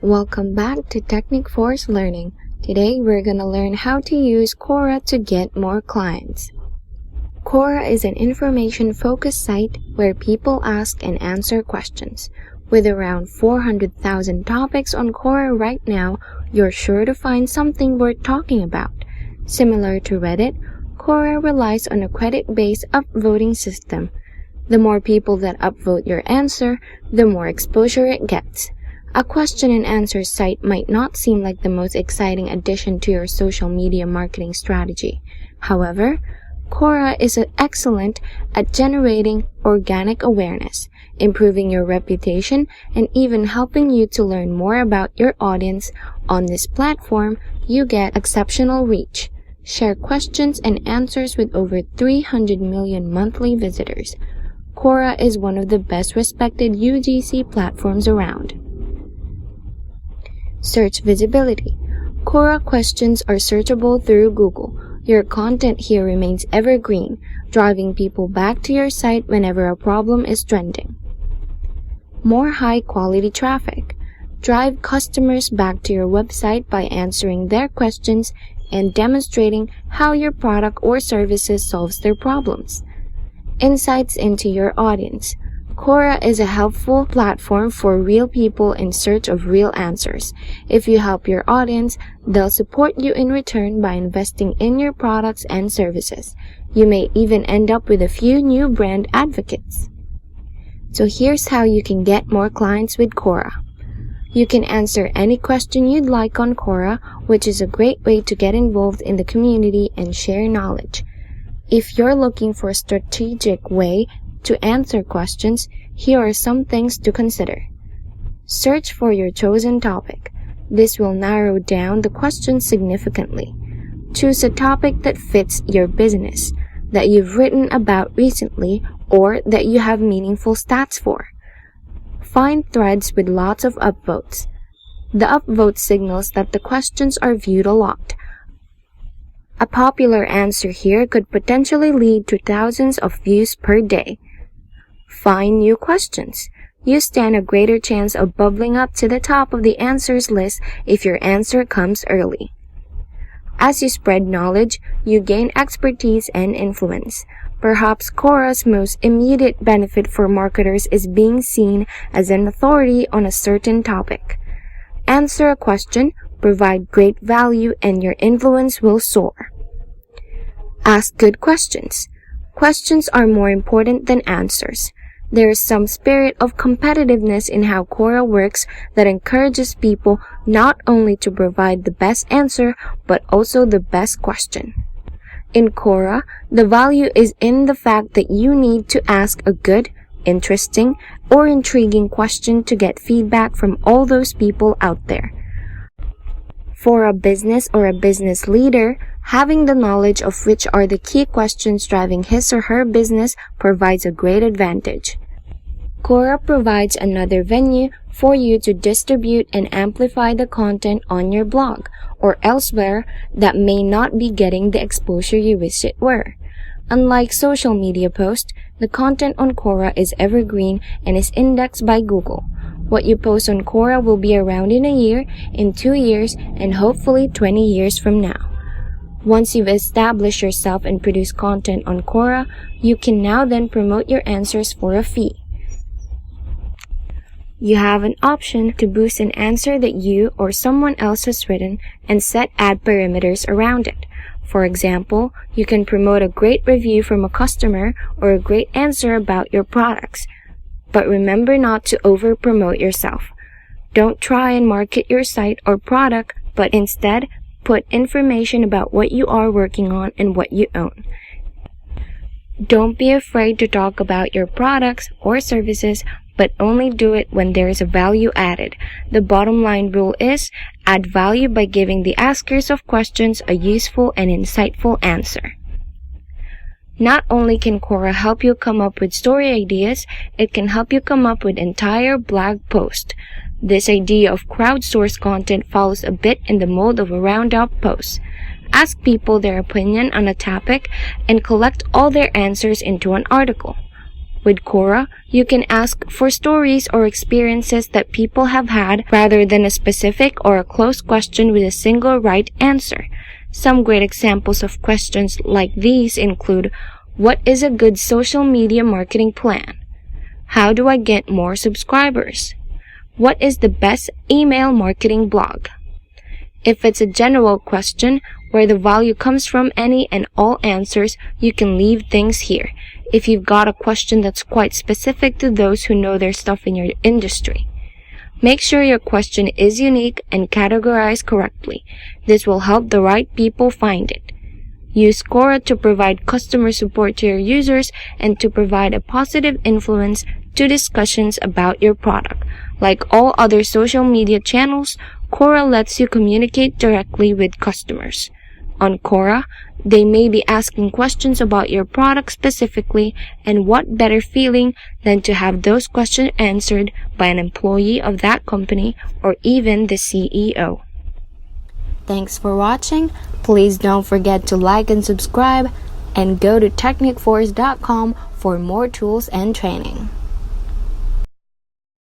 Welcome back to Technic Force Learning. Today we're going to learn how to use Quora to get more clients. Quora is an information-focused site where people ask and answer questions. With around 400,000 topics on Quora right now, you're sure to find something worth talking about. Similar to Reddit, Quora relies on a credit-based upvoting system. The more people that upvote your answer, the more exposure it gets. A question and answer site might not seem like the most exciting addition to your social media marketing strategy. However, Quora is excellent at generating organic awareness, improving your reputation, and even helping you to learn more about your audience. On this platform, you get exceptional reach. Share questions and answers with over 300 million monthly visitors. Quora is one of the best respected UGC platforms around. Search visibility. Quora questions are searchable through Google. Your content here remains evergreen, driving people back to your site whenever a problem is trending. More high-quality traffic. Drive customers back to your website by answering their questions and demonstrating how your product or services solves their problems. Insights into your audience. Quora is a helpful platform for real people in search of real answers. If you help your audience, they'll support you in return by investing in your products and services. You may even end up with a few new brand advocates. So here's how you can get more clients with Quora. You can answer any question you'd like on Quora, which is a great way to get involved in the community and share knowledge. If you're looking for a strategic way to answer questions, here are some things to consider. Search for your chosen topic. This will narrow down the questions significantly. Choose a topic that fits your business, that you've written about recently, or that you have meaningful stats for. Find threads with lots of upvotes. The upvote signals that the questions are viewed a lot. A popular answer here could potentially lead to thousands of views per day. Find new questions. You stand a greater chance of bubbling up to the top of the answers list if your answer comes early. As you spread knowledge, you gain expertise and influence. Perhaps Quora's most immediate benefit for marketers is being seen as an authority on a certain topic. Answer a question, provide great value, and your influence will soar. Ask good questions. Questions are more important than answers. There is some spirit of competitiveness in how Quora works that encourages people not only to provide the best answer, but also the best question. In Quora, the value is in the fact that you need to ask a good, interesting, or intriguing question to get feedback from all those people out there. For a business or a business leader, having the knowledge of which are the key questions driving his or her business provides a great advantage. Quora provides another venue for you to distribute and amplify the content on your blog or elsewhere that may not be getting the exposure you wish it were. Unlike social media posts, the content on Quora is evergreen and is indexed by Google. What you post on Quora will be around in a year, in 2 years, and hopefully 20 years from now. Once you've established yourself and produce content on Quora, you can now then promote your answers for a fee. You have an option to boost an answer that you or someone else has written and set ad parameters around it. For example, you can promote a great review from a customer or a great answer about your products. But remember not to over-promote yourself. Don't try and market your site or product, but instead, put information about what you are working on and what you own. Don't be afraid to talk about your products or services, but only do it when there is a value added. The bottom line rule is, add value by giving the askers of questions a useful and insightful answer. Not only can Quora help you come up with story ideas, it can help you come up with entire blog posts. This idea of crowdsourced content follows a bit in the mold of a roundup post. Ask people their opinion on a topic and collect all their answers into an article. With Quora, you can ask for stories or experiences that people have had rather than a specific or a close question with a single right answer. Some great examples of questions like these include, what is a good social media marketing plan? How do I get more subscribers? What is the best email marketing blog? If it's a general question where the value comes from any and all answers, you can leave things here. If you've got a question that's quite specific to those who know their stuff in your industry, make sure your question is unique and categorized correctly. This will help the right people find it. Use Quora to provide customer support to your users and to provide a positive influence to discussions about your product. Like all other social media channels, Quora lets you communicate directly with customers. On Quora, they may be asking questions about your product specifically, and what better feeling than to have those questions answered by an employee of that company or even the CEO. Thanks for watching. Please don't forget to like and subscribe, and go to technicforce.com for more tools and training.